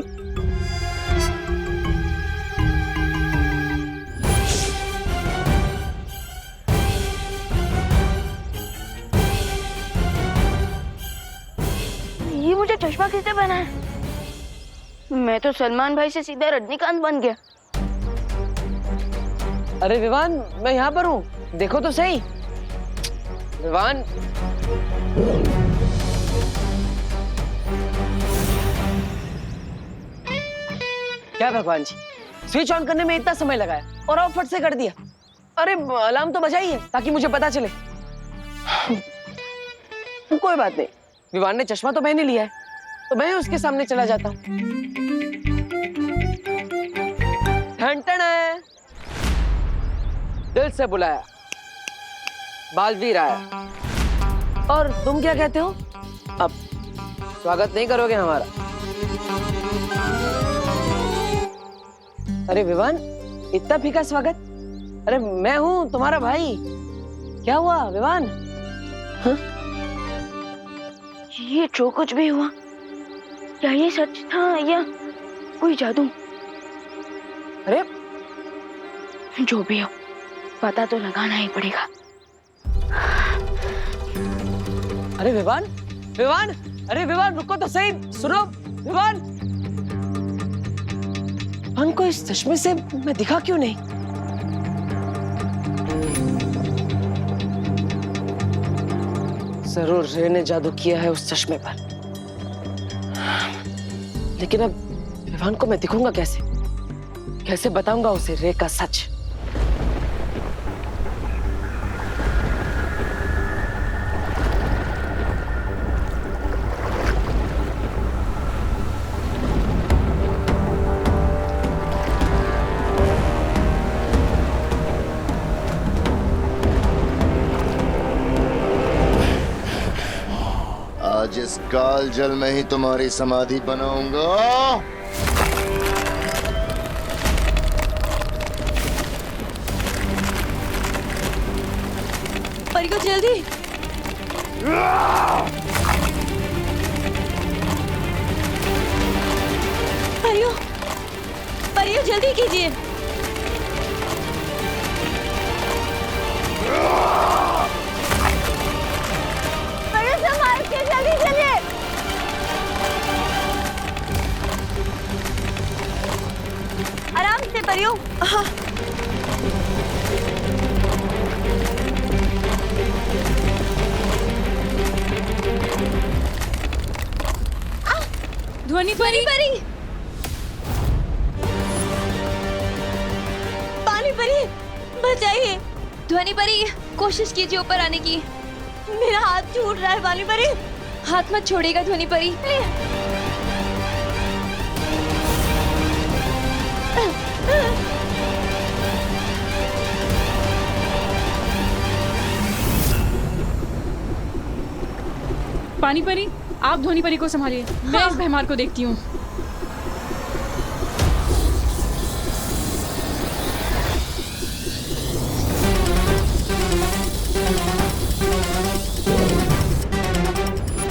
ये मुझे चश्मा किसने पहना है? मैं तो सलमान भाई से सीधा रजनीकांत बन गया। अरे विवान, मैं यहाँ पर हूँ, देखो तो सही। विवान, क्या भगवान जी, स्विच ऑन करने में इतना समय लगाया और ऑफ फट से कर दिया। अरे अलार्म तो बजाइए ताकि मुझे पता चले। कोई बात नहीं, विवान ने चश्मा तो पहन ही लिया है, तो मैं उसके सामने चला जाता हूँ। ठन है, दिल से बुलाया, बालवीर आया। और तुम क्या कहते हो? अब स्वागत नहीं करोगे हमारा? अरे विवान, इतना फीका स्वागत? अरे मैं हूं तुम्हारा भाई। क्या हुआ विवान? हाँ? ये जो कुछ भी हुआ, क्या ये सच था या कोई जादू? अरे जो भी हो, पता तो लगाना ही पड़ेगा। अरे विवान, विवान, अरे विवान रुको तो सही, सुनो विवान। विवान को इस चश्मे से मैं दिखा क्यों नहीं? जरूर रे ने जादू किया है उस चश्मे पर। लेकिन अब विवान को मैं दिखूंगा कैसे? कैसे बताऊंगा उसे रे का सच? आज इस काल जल में ही तुम्हारी समाधि बनाऊंगा। परियो जल्दी। परियो, परियो जल्दी कीजिए। परियो संभाल के जल्दी चलिए। आराम से परियो। हाँ। ध्वनि परी, पानी परी, बचाइए। ध्वनि परी, कोशिश कीजिए ऊपर आने की। मेरा हाथ छूट रहा है पानी परी। हाथ मत छोड़िएगा ध्वनि परी। पानी परी, आप ध्वनि परी को संभालिए। मैं इस भैमार को देखती हूँ।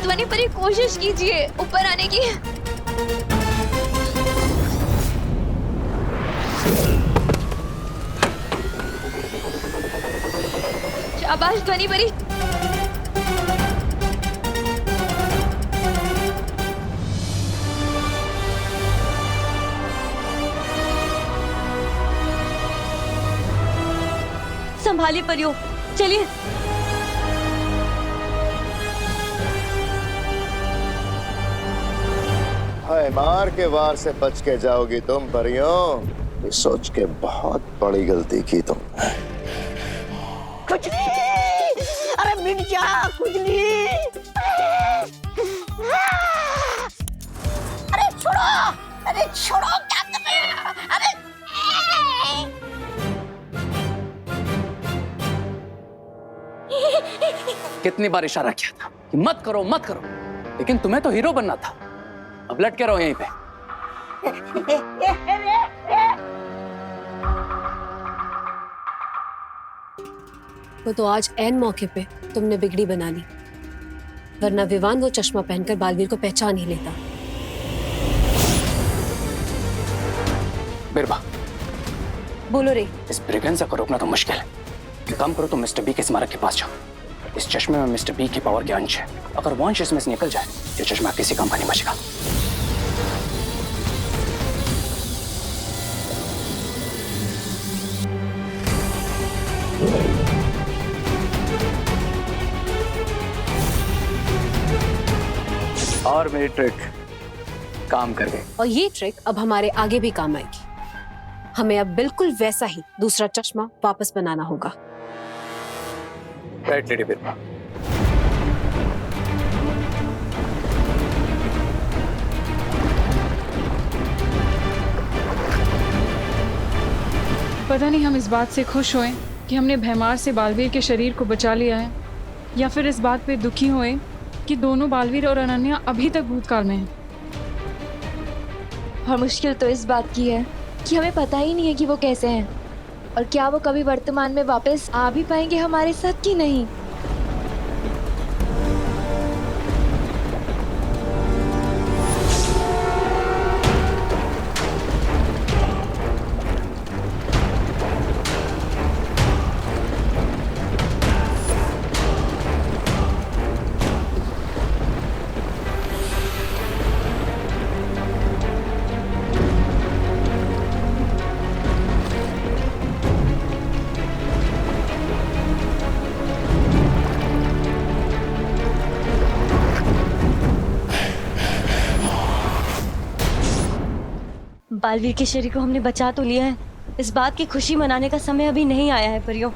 ध्वनि परी, कोशिश कीजिए ऊपर आने की। शाबाश ध्वनि परी। संभालिए परियो, चलिए। हाय मार के वार से बच के जाओगी तुम परियों। ये सोच के बहुत बड़ी गलती की तुम। खुजली, अरे मिट जा खुजली। अरे छोड़ो, अरे छोड़ो, क्या कर रहे हो? अरे कितनी बार इशारा किया था कि मत करो मत करो, लेकिन तुम्हें तो हीरो बनना था। अब लटके रहो यहीं पे। वो तो आज ऐन मौके पे तुमने बिगड़ी बना ली, वरना विवान वो चश्मा पहनकर बालवीर को पहचान ही लेता। बिरबा, बोलो रे। इस ब्रिगेंजा को रोकना तो मुश्किल है। एक काम करो, तुम मिस्टर बी के स्मारक के पास जाओ। इस चश्मे में मिस्टर बी की पावर के अंश है। अगर वो अंश इसमें से निकल जाए, ये चश्मा किसी काम का नहीं बचेगा। और मेरी ट्रिक काम कर गई। और ये ट्रिक अब हमारे आगे भी काम आएगी। हमें अब बिल्कुल वैसा ही दूसरा चश्मा वापस बनाना होगा। राइट लेडी बिरबा। पता नहीं हम इस बात से खुश होएं कि हमने भैमार से बालवीर के शरीर को बचा लिया है, या फिर इस बात पे दुखी होएं कि दोनों बालवीर और अनन्या अभी तक भूतकाल में हैं। और मुश्किल तो इस बात की है कि हमें पता ही नहीं है कि वो कैसे हैं और क्या वो कभी वर्तमान में वापस आ भी पाएंगे हमारे साथ कि नहीं। बालवीर के शरीर को हमने बचा तो लिया है, इस बात की खुशी मनाने का समय अभी नहीं आया है परियों।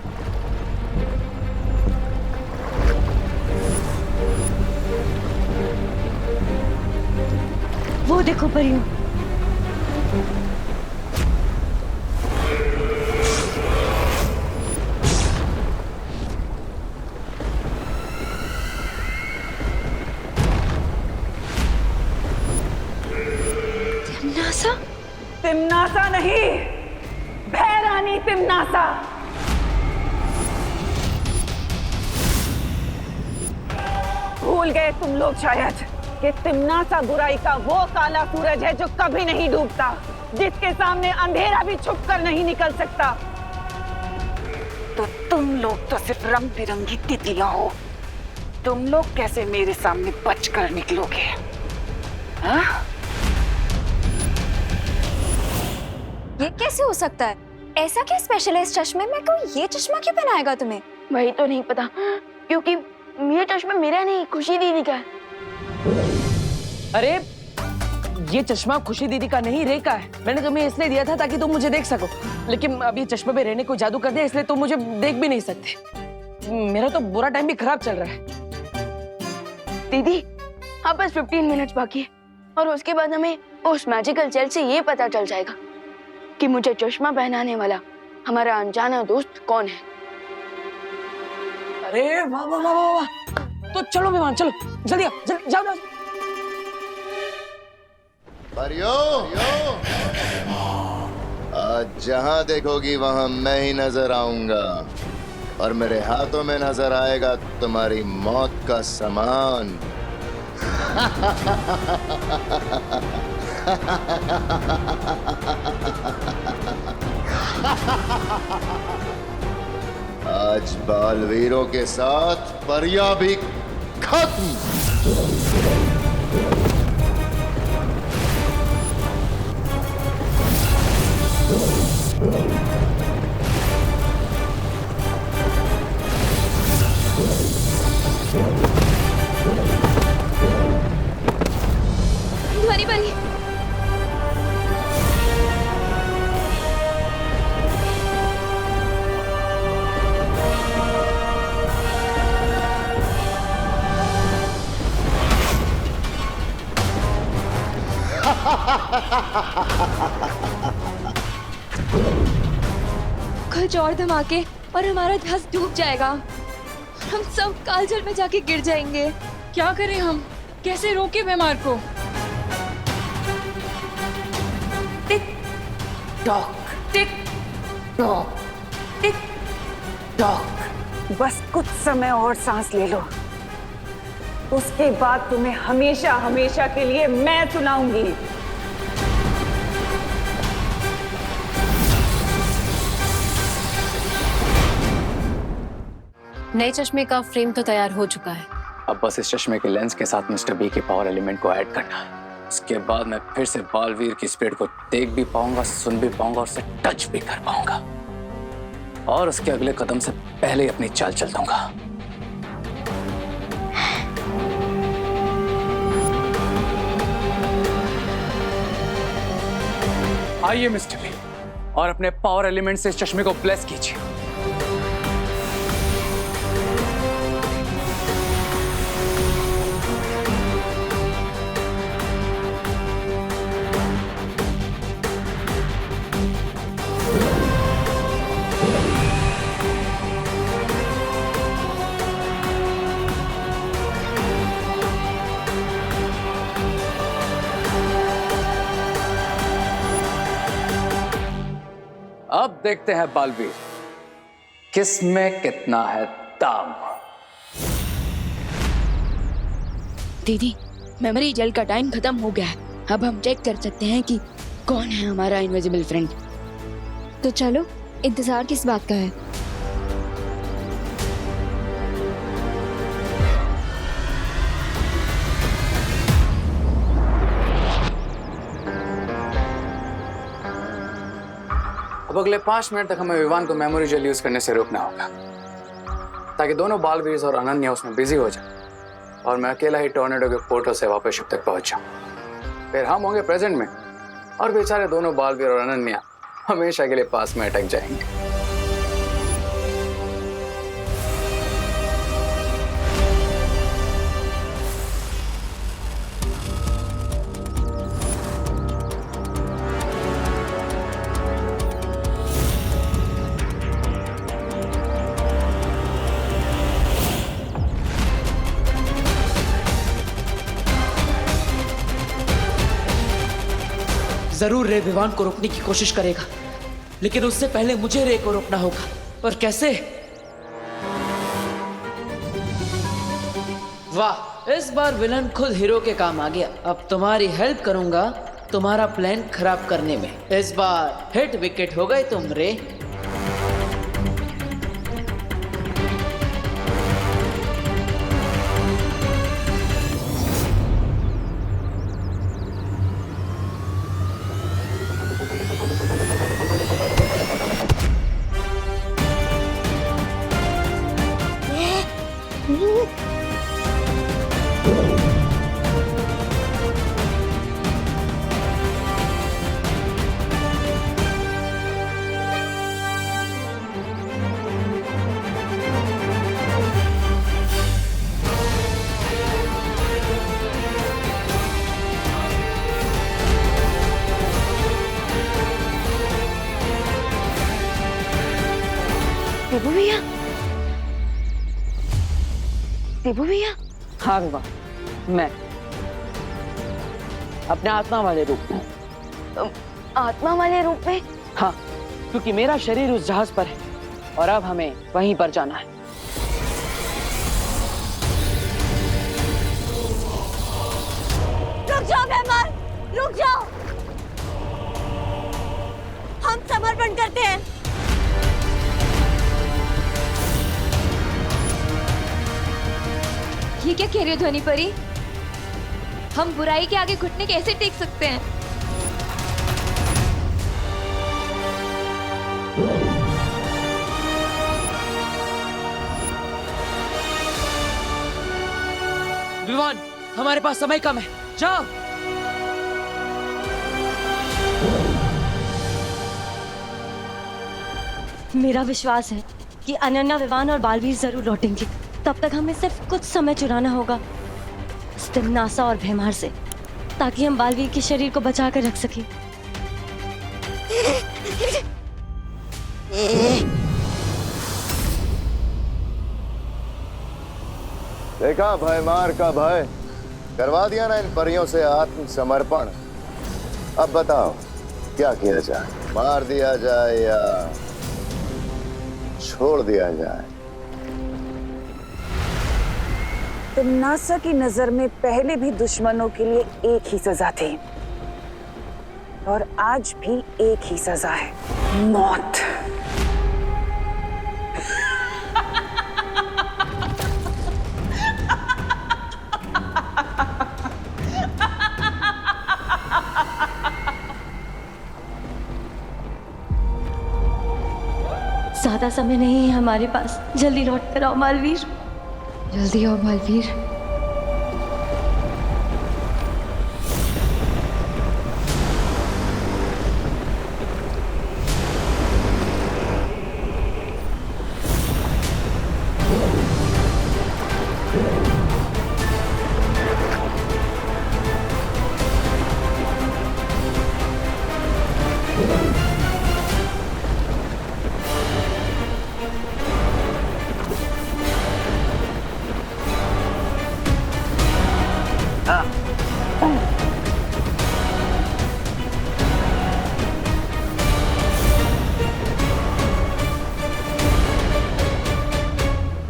वो देखो परियों, तिम्नासा नहीं, भैरानी तिम्नासा। भूल गए तुम लोग शायद कि तिम्नासा बुराई का वो काला सूरज है जो कभी नहीं डूबता, जिसके सामने अंधेरा भी छुपकर नहीं निकल सकता। तो तुम लोग तो सिर्फ रंग बिरंगी तितलियां हो। तुम लोग कैसे मेरे सामने बचकर निकलोगे? हाँ? ये कैसे हो सकता है? ऐसा क्या स्पेशल है इस चश्मे में? कोई ये चश्मा क्यों पहनाएगा तुम्हें? वही तो नहीं पता, क्योंकि ये चश्मा मेरा नहीं, खुशी दीदी का है। अरे ये चश्मा खुशी दीदी का नहीं, रेखा है। मैंने तुम्हें इसलिए दिया था ताकि तुम मुझे देख सको, लेकिन अभी चश्मे पे रहने को जादू कर दिया, इसलिए तुम मुझे देख भी नहीं सकते। मेरा तो बुरा टाइम भी खराब चल रहा है। दीदी अब बस 15 मिनट बाकी है और उसके बाद हमें उस मैजिकल जेल से ये पता चल जाएगा कि मुझे चश्मा पहनाने वाला हमारा अनजाना दोस्त कौन है। अरे वाह वाह वाह वाह, तो चलो विमान, चलो जल्दी आओ, जल्दी जाओ। परियो, आज जहां देखोगी वहां मैं ही नजर आऊंगा और मेरे हाथों में नजर आएगा तुम्हारी मौत का सामान। आज बालवीरों के साथ परिया भी खत्म। ध्वनि बनी। कुछ और धमाके और हमारा ध्यास डूब जाएगा और हम सब कालजल में जाके गिर जाएंगे। क्या करें हम? कैसे रोके भैमार को? Tick tock, tick tock, tick tock. बस कुछ समय और सांस ले लो। उसके बाद तुम्हें हमेशा हमेशा के लिए मैं सुनाऊंगी। नए चश्मे का फ्रेम तो तैयार हो चुका है। अब बस इस चश्मे के लेंस के साथ मिस्टर बी के पावर एलिमेंट को ऐड करना है। उसके बाद मैं फिर से बालवीर की स्पीड को देख भी पाऊंगा, सुन भी पाऊंगा और उसे टच भी कर पाऊंगा, और उसके अगले कदम से पहले ही अपनी चाल चल दूंगा। आइए मिस्टर बी, और अपने पावर एलिमेंट से इस चश्मे को ब्लेस कीजिए। अब देखते हैं बालवीर, किस में कितना है दाम। दीदी, मेमोरी जेल का टाइम खत्म हो गया है। अब हम चेक कर सकते हैं कि कौन है हमारा इनविजिबल फ्रेंड। तो चलो, इंतजार किस बात का है? अब अगले 5 मिनट तक हमें विवान को मेमोरी जेल यूज करने से रोकना होगा, ताकि दोनों बालवीर और अनन्या उसमें बिजी हो जाए और मैं अकेला ही टॉर्नेडो के पोर्टल से वापस शिप तक पहुंच जाऊं। फिर हम होंगे प्रेजेंट में और बेचारे दोनों बालवीर और अनन्या हमेशा के लिए पास में अटक जाएंगे। जरूर रे विवान को रोकने की कोशिश करेगा, लेकिन उससे पहले मुझे रे को रोकना होगा। पर कैसे? वाह, इस बार विलन खुद हीरो के काम आ गया। अब तुम्हारी हेल्प करूंगा तुम्हारा प्लान खराब करने में। इस बार हिट विकेट हो गए तुम रे। देबू भैया, देबू भैया। हाँ विवान, मैं अपने आत्मा वाले रूप में। आत्मा वाले रूप में? हाँ, क्योंकि मेरा शरीर उस जहाज पर है और अब हमें वहीं पर जाना है। रुक जाओ मेहमान, रुक जाओ। हम समर्पण करते हैं। ये क्या कह रही हो ध्वनि परी? हम बुराई के आगे घुटने कैसे टेक सकते हैं? विवान, हमारे पास समय कम है, जाओ। मेरा विश्वास है कि अनन्या, विवान और बालवीर जरूर लौटेंगे। तब तक हमें सिर्फ कुछ समय चुराना होगा उस दिन नासा और भैमार से, ताकि हम बालवीर के शरीर को बचा कर रख सकें। देखा भयमार का भय, करवा दिया ना इन परियों से आत्मसमर्पण। अब बताओ क्या किया जाए, मार दिया जाए या छोड़ दिया जाए? तिम्नासा की नजर में पहले भी दुश्मनों के लिए एक ही सजा थी और आज भी एक ही सजा है, मौत। ज्यादा समय नहीं है हमारे पास, जल्दी लौट कर आओ मालवीर। जल्दी आओ मालवीर।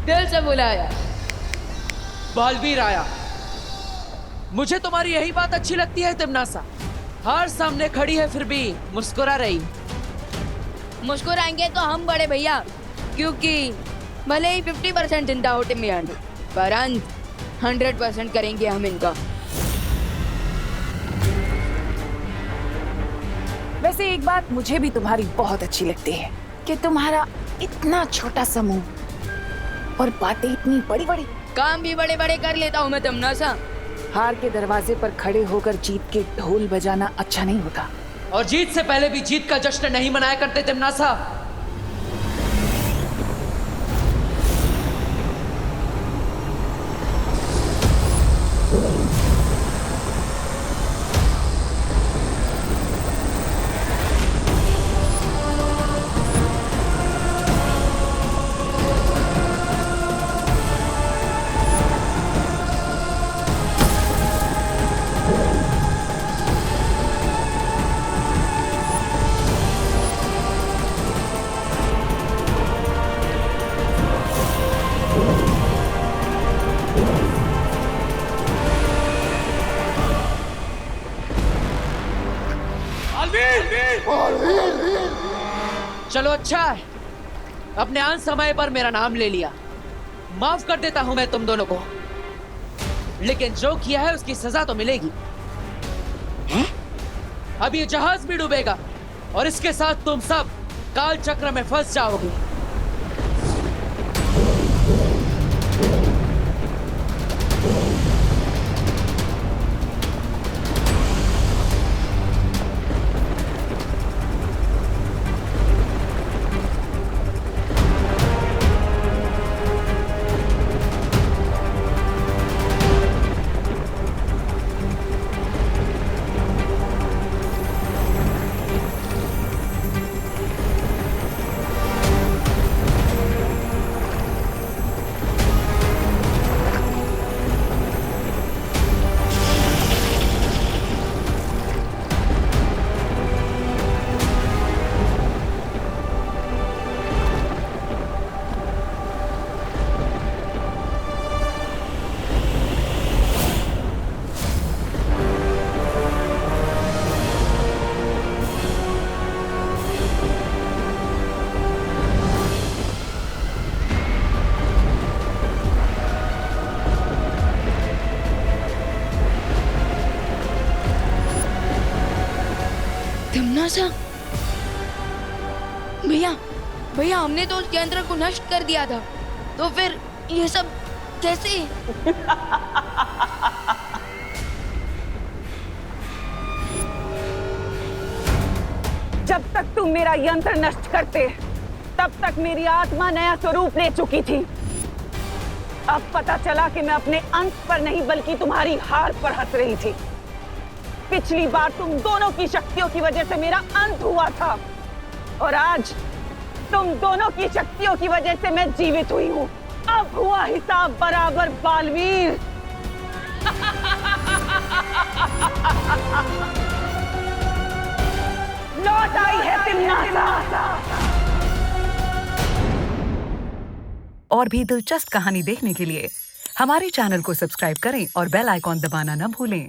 दिल से बुलाया, बालवीर आया। मुझे तुम्हारी यही बात अच्छी लगती है तिम्नासा, हार सामने खड़ी है फिर भी मुस्कुरा रही। मुस्कुराएंगे तो हम बड़े भैया, क्योंकि भले ही 50% चिंता हो टिम्मी आंटी, पर अंत 100% करेंगे हम इनका। वैसे एक बात मुझे भी तुम्हारी बहुत अच्छी लगती है कि तुम्हारा इतना छोटा समूह और बातें इतनी बड़ी बड़ी। काम भी बड़े बड़े कर लेता हूँ मैं तिम्नासा। हार के दरवाजे पर खड़े होकर जीत के ढोल बजाना अच्छा नहीं होता। और जीत से पहले भी जीत का जश्न नहीं मनाया करते तिम्नासा। चलो अच्छा है, अपने आन समय पर मेरा नाम ले लिया, माफ कर देता हूं मैं तुम दोनों को, लेकिन जो किया है उसकी सजा तो मिलेगी। अब ये जहाज भी डूबेगा और इसके साथ तुम सब काल चक्र में फंस जाओगे। तिम्नासा, भैया भैया हमने तो उस यंत्र को नष्ट कर दिया था, तो फिर ये सब कैसे? जब तक तुम मेरा यंत्र नष्ट करते तब तक मेरी आत्मा नया स्वरूप ले चुकी थी। अब पता चला कि मैं अपने अंत पर नहीं बल्कि तुम्हारी हार पर हंस रही थी। पिछली बार तुम दोनों की शक्तियों की वजह से मेरा अंत हुआ था और आज तुम दोनों की शक्तियों की वजह से मैं जीवित हुई हूँ। अब हुआ हिसाब बराबर बालवीर। लौट आई है तिम्नासा। और भी दिलचस्प कहानी देखने के लिए हमारे चैनल को सब्सक्राइब करें और बेल आइकॉन दबाना न भूलें।